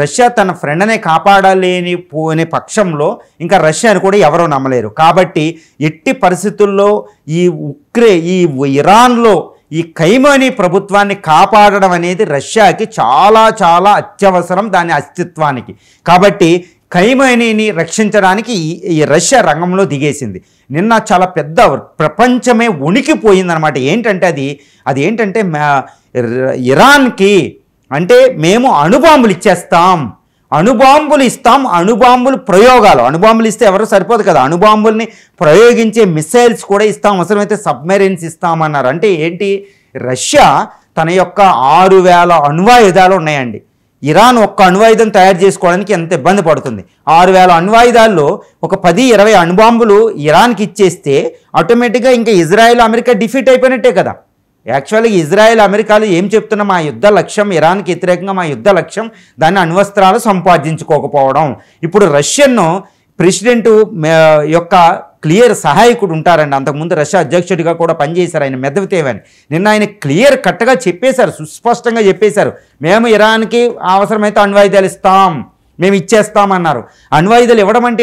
Russia తన ఫ్రెండ్నే కాపాడలేని పోని పక్షంలో ఇంకా రష్యాను కూడా ఎవరూ నమ్మలేరు. కాబట్టి ఎట్టి పరిస్థితుల్లో ఈ ఇరాన్లో ఈ ఖైమనీ ప్రభుత్వాన్ని కాపాడడం అనేది రష్యాకి చాలా చాలా అత్యవసరం దాని అస్తిత్వానికి. కాబట్టి ఖైమనీని రక్షించడానికి ఈ రష్యా రంగంలో దిగేసింది. నిన్న చాలా పెద్ద ప్రపంచమే ఉనికిపోయిందనమాట. ఏంటంటే అది ఏంటంటే ఇరాన్కి అంటే మేము అణుబాంబులు ఇచ్చేస్తాం, అణుబాంబులు ఇస్తాం, అణుబాంబులు ఇస్తే ఎవరు సరిపోదు కదా, అణుబాంబుల్ని ప్రయోగించే మిసైల్స్ కూడా ఇస్తాం, అవసరమైతే సబ్మెరైన్స్ ఇస్తామన్నారు. అంటే ఏంటి, రష్యా తన యొక్క 6000 అణ్వాయుధాలు ఉన్నాయండి. ఇరాన్ ఒక్క అణ్వాయుధం తయారు చేసుకోవడానికి ఎంత ఇబ్బంది పడుతుంది. 6000 అణ్వాయుధాల్లో ఒక 10-20 అణుబాంబులు ఇరాన్కి ఇచ్చేస్తే ఆటోమేటిక్గా ఇంకా ఇజ్రాయెల్ అమెరికా డిఫీట్ అయిపోయినట్టే కదా. యాక్చువల్గా ఇజ్రాయెల్ అమెరికాలు ఏం చెప్తున్నా, మా యుద్ధ లక్ష్యం ఇరాన్కి వ్యతిరేకంగా మా యుద్ధ లక్ష్యం దాన్ని అణ్వస్త్రాలు సంపాదించుకోకపోవడం. ఇప్పుడు రష్యన్ ప్రెసిడెంట్ యొక్క క్లియర్ సహాయకుడు ఉంటారండి, అంతకుముందు రష్యా అధ్యక్షుడిగా కూడా పనిచేశారు ఆయన, మెదవదేవ్ అని. నిన్న ఆయన క్లియర్ కట్గా చెప్పేశారు, సుస్పష్టంగా చెప్పేశారు, మేము ఇరాన్కి అవసరమైతే అణ్వాయుధాలు ఇస్తాం, మేము ఇచ్చేస్తామన్నారు. అణ్వాయుధాలు ఇవ్వడం అంటే